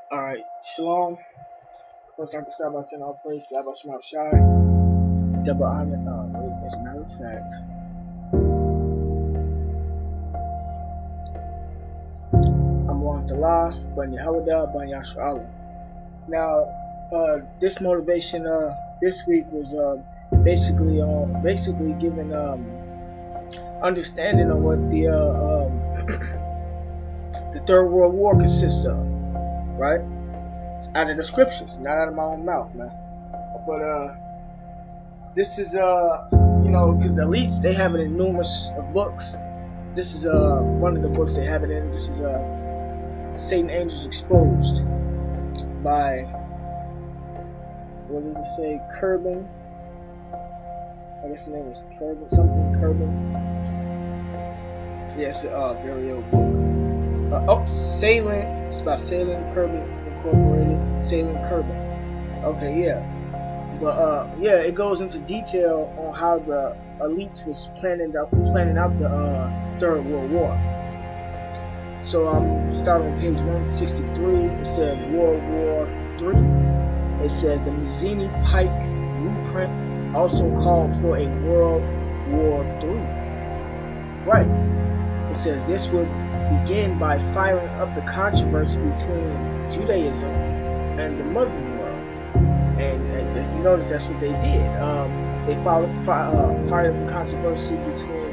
Alright, Shalom. First, I can start by saying all praise to Abba Shema Shai. Double honor. As a matter of fact, I'm on Talah, Banya Hawada, Banya Allah. Now, this motivation this week was basically giving understanding on what the Third World War consists of, right? Out of the scriptures, not out of my own mouth, man. But this is because the elites, they have it in numerous books. This is one of the books they have it in. This is Satan Angels Exposed by, what does it say, Kerbin? I guess the name is Kerbin, something Kerbin. Yes, very old book. Salem, it's by Salem Kerbin Incorporated. Salem Kerbin. Okay, yeah. But yeah, it goes into detail on how the elites was planning out the Third World War. So I'm starting on page 163. It says World War III. It says the Mazzini Pike Blueprint, also called for a World War III. Right. It says this would begin by firing up the controversy between Judaism and the Muslim world. And if you notice, that's what they did. They fired up the controversy between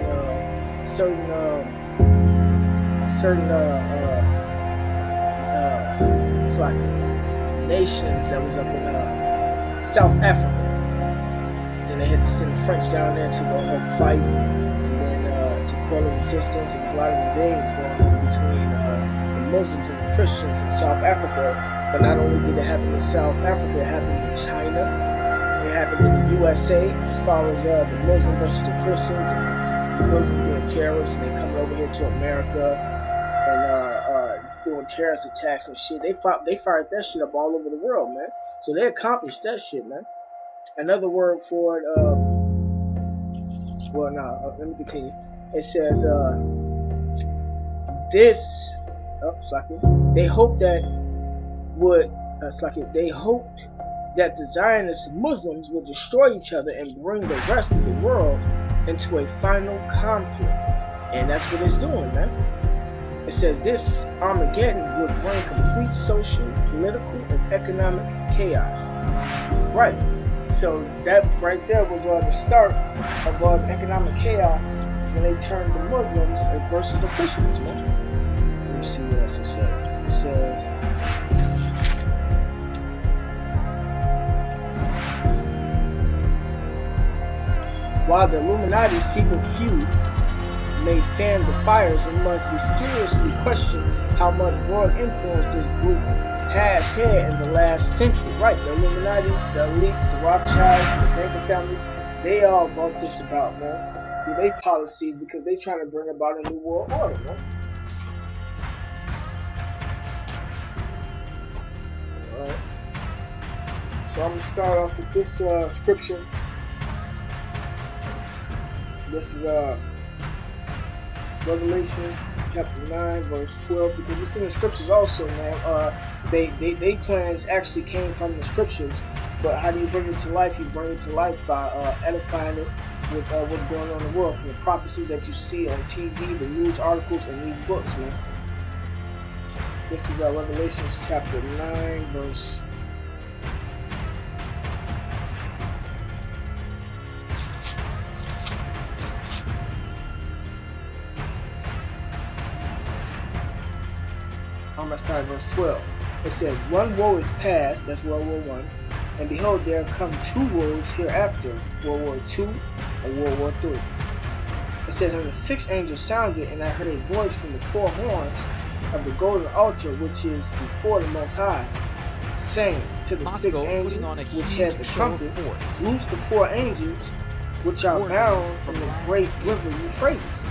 certain it's like nations that was up in South Africa. Then they had to send the French down there to go help fight, and then to quell the resistance. There was a lot of rebellions going on between the Muslims and the Christians in South Africa. But not only did it happen in South Africa, it happened in China, it happened in the USA, as far as the Muslim versus the Christians, and the Muslims being terrorists, and they coming over here to America, and doing terrorist attacks and shit. They fired that shit up all over the world, man. So they accomplished that shit, man. Another word for it, let me continue. It says, they hope that they hoped that the Zionist Muslims would destroy each other and bring the rest of the world into a final conflict. And that's what it's doing, man. It says this Armageddon would bring complete social, political, and economic chaos. Right. So that right there was the start of economic chaos when they turned the Muslims versus the Christians, man. Let me see what else it says. It says, while the Illuminati secret feud may fan the fires, it must be seriously questioned how much world influence this group has had in the last century. Right, the Illuminati, the elites, the Rothschilds, the banking families, they all brought this about, man. Through their policies, because they trying to bring about a new world order, man. Alright. So I'm going to start off with this scripture. This is Revelations chapter 9 verse 12, because it's in the scriptures also, man. They plans actually came from the scriptures, but how do you bring it to life? You bring it to life by edifying it with what's going on in the world, from the prophecies that you see on TV, the news articles, and these books, man. This is Revelations chapter 9 verse verse 12. It says, one woe is past, that's World War I, and behold, there come two woes hereafter, World War II and World War III. It says, and the sixth angel sounded, and I heard a voice from the four horns of the golden altar which is before the Most High, saying to the sixth angel which had the trumpet, loose the four angels which are bound from the great river Euphrates.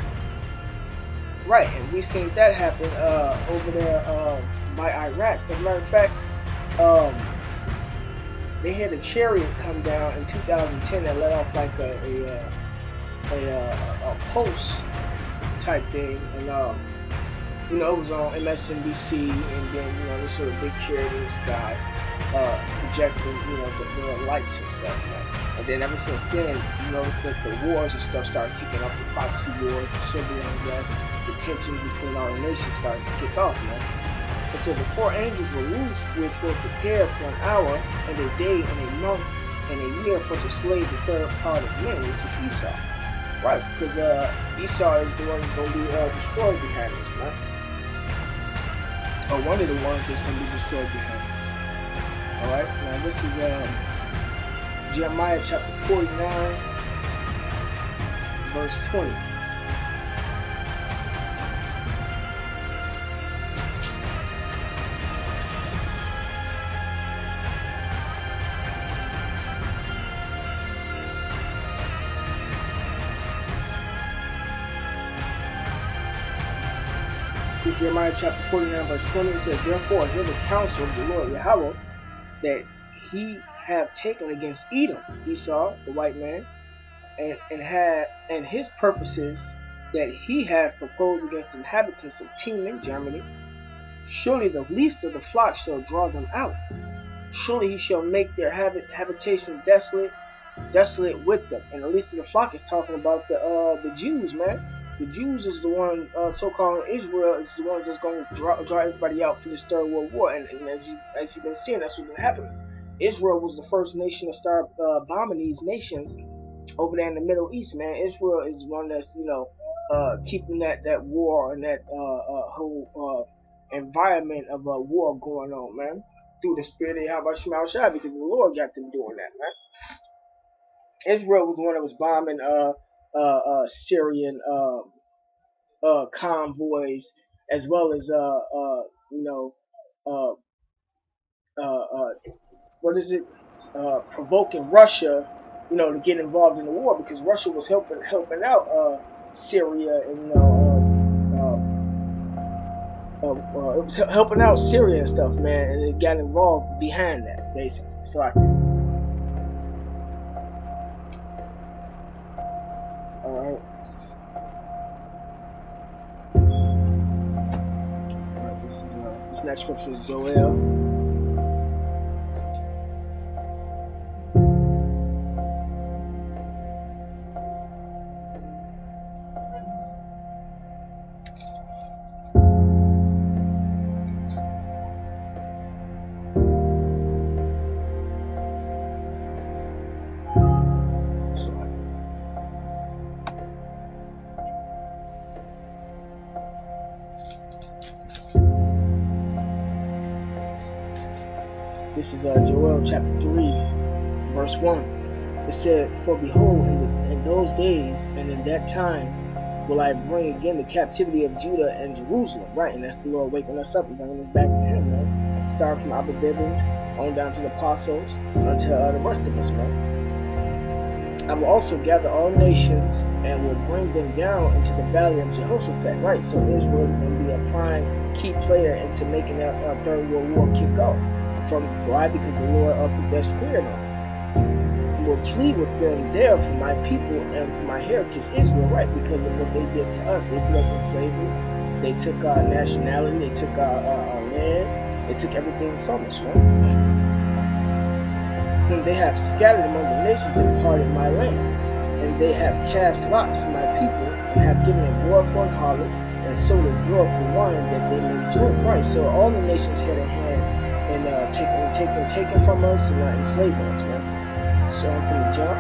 Right, and we seen that happen over there by Iraq. As a matter of fact, they had a chariot come down in 2010 that let off like a pulse type thing, and you know, it was on MSNBC, and then, you know, this sort of big charity in the sky, projecting, you know, the lights and stuff, man. And then ever since then, you notice that the wars and stuff started kicking off, the proxy wars, the civil unrest, the tension between all the nations started to kick off, man. And so the 4 angels were loose, which were prepared for an hour, and a day, and a month, and a year for to slay the third part of men, which is Esau. Right, because Esau is the one that's going to be destroyed behind us, man. Or one of the ones that's going to be destroyed behind us. Alright, now this is Jeremiah chapter 49, verse 20. This is Jeremiah chapter 49, verse 20. It says, "Therefore hear the counsel of the Lord Yahweh, that he have taken against Edom," Esau, the white man, and his purposes that he hath proposed against the inhabitants of Teman, Germany. Surely the least of the flock shall draw them out. Surely he shall make their habitations desolate with them. And the least of the flock is talking about the Jews, man. The Jews is the one, so-called Israel is the ones that's going to draw everybody out for this Third World War. And as you've been seeing, that's what's been happening. Israel was the first nation to start bombing these nations over there in the Middle East, man. Israel is one that's, you know, keeping that war and that whole environment of war going on, man, through the spirit of Yahweh Shema Shai, because the Lord got them doing that, man. Israel was the one that was bombing Syrian convoys, as well as provoking Russia, you know, to get involved in the war, because Russia was helping out Syria, and it was helping out Syria and stuff, man, and it got involved behind that, basically. So Alright, this next scripture is Joel. This is Joel chapter 3, verse 1. It said, "For behold, in those days and in that time will I bring again the captivity of Judah and Jerusalem." Right, and that's the Lord waking us up and bringing us back to Him, man. Starting from Abba Bibbins on down to the apostles until the rest of us, man. "I will also gather all nations and will bring them down into the valley of Jehoshaphat." Right, so Israel is going to be a prime key player into making that Third World War kick off. From why? Because the Lord of the best spirit on it. Will plead with them there for my people and for my heritage Israel, right? Because of what they did to us. They put us in slavery. They took our nationality. They took our land. They took everything from us, right? "Whom they have scattered among the nations and parted my land. And they have cast lots for my people and have given a boy for an harlot and sold a girl for wine that they may drink." Right? So all the nations had a hand and taken from us and enslaving us, man. So I'm from the jump.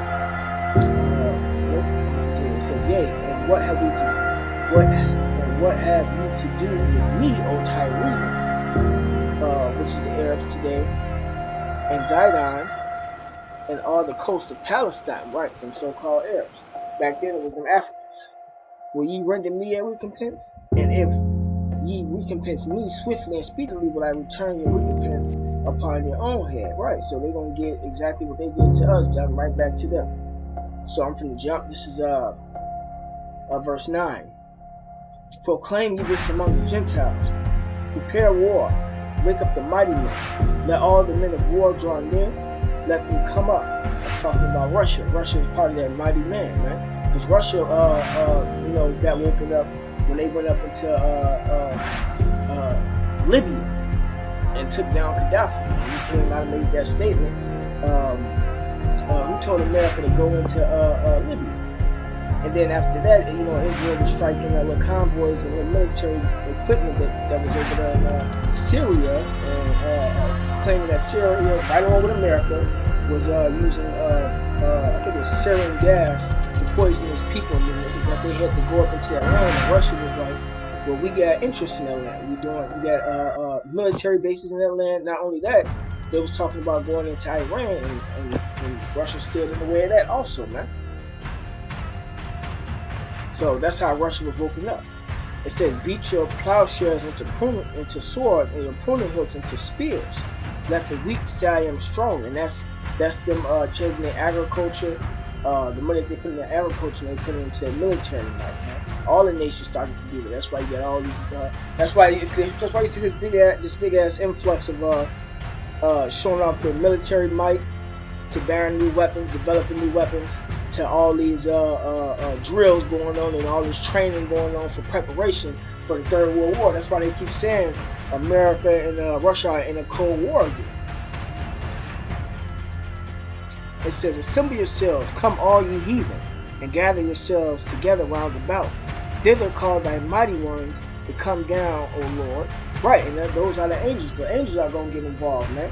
It says, "Yea, and what have you to do with me, O Tyre, which is the Arabs today, and Zidon, and all the coast of Palestine," right, from so-called Arabs. Back then it was them Africans. "Will ye render me a recompense? And if ye recompense me swiftly and speedily, will I return your recompense upon your own head." Right, so they're going to get exactly what they did to us, done right back to them. So I'm from the jump. This is verse 9. "Proclaim ye this among the Gentiles. Prepare war. Wake up the mighty men. Let all the men of war draw near. Let them come up." That's talking about Russia. Russia is part of that mighty man, man. Because Russia, got woken up when they went up into Libya and took down Gaddafi. And he came out and made that statement. Who told America to go into Libya? And then after that, Israel was striking little convoys and little military equipment that was over there in Syria, and claiming that Syria, right along with America, was using, I think it was sarin gas to poison his people, and that they had to go up into that land. And Russia was like, well, we got interest in that land. We got military bases in that land. Not only that, they was talking about going into Iran, and Russia stood in the way of that also, man. So that's how Russia was woken up. It says, beat your plowshares into swords and your pruning hooks into spears. Let the weak say I am strong. And that's them changing their agriculture. The money they put in their agriculture, they put it into their military might, man. All the nations started to do that. That's why you got all these. That's why you see this big ass influx of showing off their military might, to bearing new weapons, developing new weapons, to all these drills going on and all this training going on for preparation for the Third World War. That's why they keep saying America and Russia are in a Cold War again. It says, assemble yourselves, come all ye heathen, and gather yourselves together round about. Thither call thy mighty ones to come down, O Lord. Right, and those are the angels. The angels are going to get involved, man.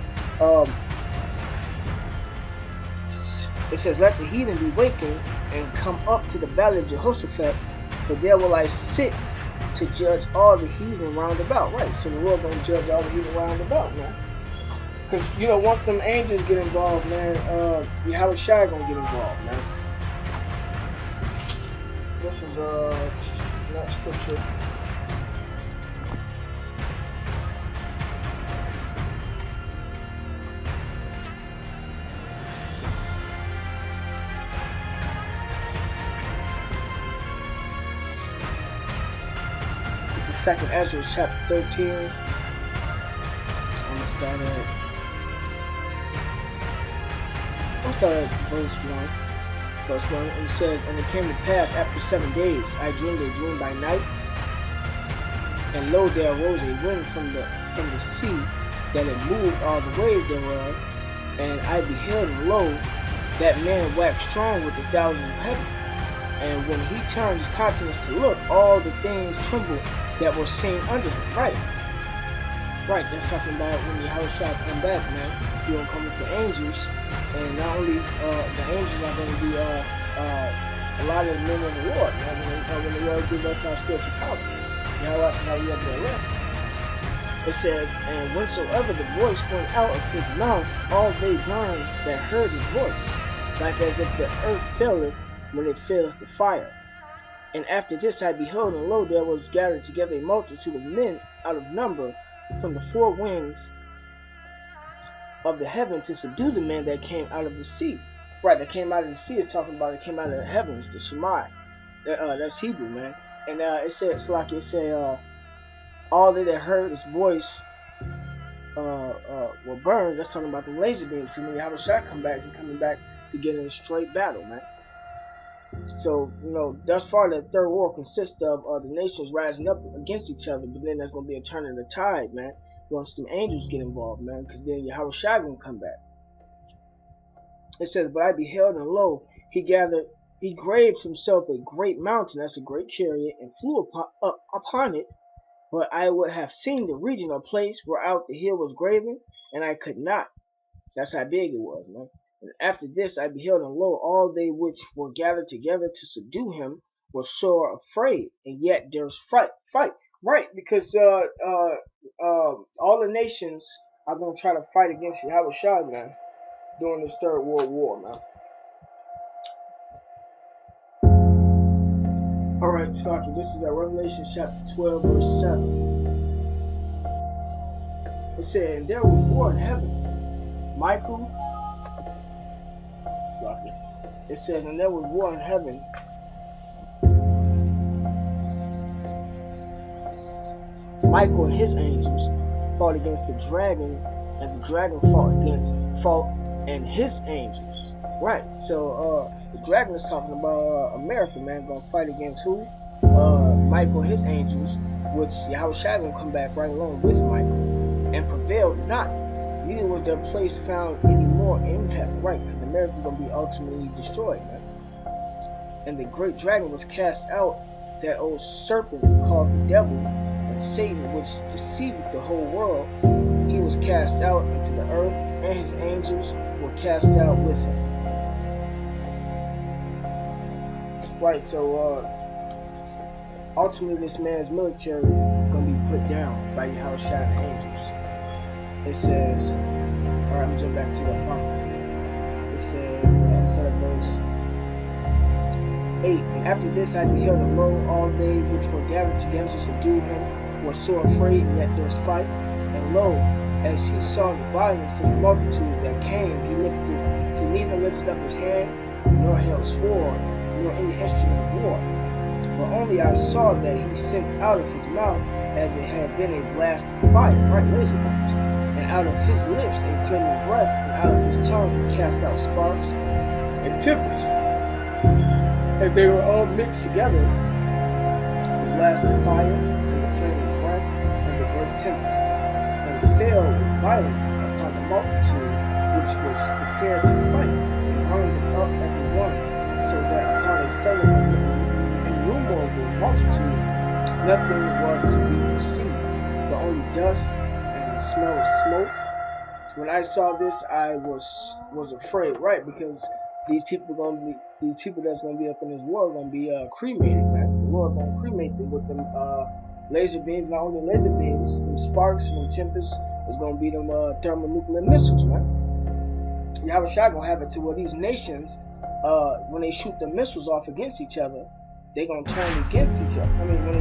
It says, let the heathen be wakened and come up to the valley of Jehoshaphat, for there will I sit to judge all the heathen round about. Right, so the Lord going to judge all the heathen round about, man. Because, once them angels get involved, man, Yahweh Shai going to get involved, man. This is, not scripture. Second Ezra chapter 13. I'm gonna start at verse 1. And it says, and it came to pass after 7 days, I dreamed a dream by night, and lo, there arose a wind from the sea, that it moved all the ways thereof, and I beheld, and lo, that man waxed strong with the thousands of heaven. And when he turned his countenance to look, all the things trembled that were seen under him. Right, that's talking about when Yahweh shall come back, man. He will come with the angels, and not only the angels are going to be a lot of the men of the Lord, man. When the Lord gives us our spiritual power, Yahweh is how we have the elect. It says, and whensoever the voice went out of his mouth, all they burned that heard his voice, like as if the earth faileth when it faileth the fire. And after this I beheld, and lo, there was gathered together a multitude of men out of number from the four winds of the heaven to subdue the men that came out of the sea. Right, that came out of the sea is talking about it came out of the heavens, the Shemai. That's Hebrew, man. And it said, all they that heard his voice were burned. That's talking about the laser beams. So when Yahweh Shai come back, he's coming back to get in a straight battle, man. So, thus far the third war consists of the nations rising up against each other, but then there's going to be a turn of the tide, man, once them angels get involved, man, because then Yahweh Shai going to come back. It says, but I beheld, and lo, he graved himself a great mountain, that's a great chariot, and flew up upon it, but I would have seen the region or place whereout the hill was graven, and I could not. That's how big it was, man. And after this I beheld, and lo, all they which were gathered together to subdue him were sore afraid, and yet there's fight. Right, because all the nations are going to try to fight against Yahweh Shai, man, during this Third World War, man. Alright, so this is Revelation chapter 12, verse 7. It said, and there was war in heaven. It says, and there was war in heaven. Michael and his angels fought against the dragon, and the dragon fought and his angels. Right. So the dragon is talking about America, man, gonna fight against who? Michael and his angels, which Yahushua gonna come back right along with Michael, and prevailed not. Neither was their place found any more in heaven, right? Because America gonna be ultimately destroyed, man. And the great dragon was cast out, that old serpent called the devil and Satan, which deceiveth the whole world. He was cast out into the earth, and his angels were cast out with him. Right, so ultimately this man's military gonna be put down by the Yahushua and the angels. It says, alright, I'm gonna jump back to the Bible. It says, start at verse 8. And after this I beheld, and lo, all they which were gathered together to subdue him were sore afraid, and yet there was fight. And lo, as he saw the violence and the multitude that came, he neither lifted up his hand, nor held sword, nor any instrument of war. But only I saw that he sent out of his mouth as it had been a blast of fire, right, laser bombs, and out of his lips a flaming breath, and out of his tongue he cast out sparks and tempest. And they were all mixed together, the blast of fire, and the flaming breath, and the great tempest, and fell with violence upon the multitude which was prepared to fight, and hung them up every one, so that upon a sudden innumerable multitude nothing was to be perceived, but only dust and the smell of smoke. When I saw this, I was afraid, right? Because these people that's gonna be up in this war are gonna be cremated, man. The Lord gonna cremate them with them laser beams. Not only laser beams, them sparks and them tempests is gonna be them thermonuclear missiles, man. Yahushua gonna have it to where these nations, when they shoot the missiles off against each other, they gonna turn against each other. I mean, when the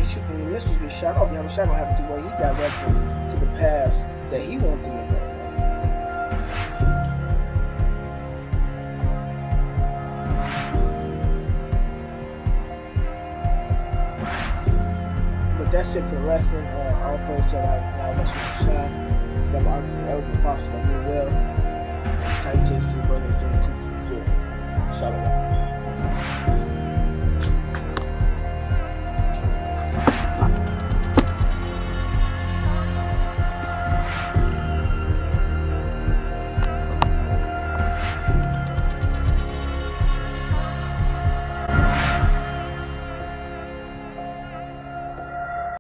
missiles get shot off, Yahushua gonna have it to where he directs them to the paths that he wants them to go. That's it for the lesson. All praise to Allah, Yahushua. That was the apostles that do well. Citations to the brothers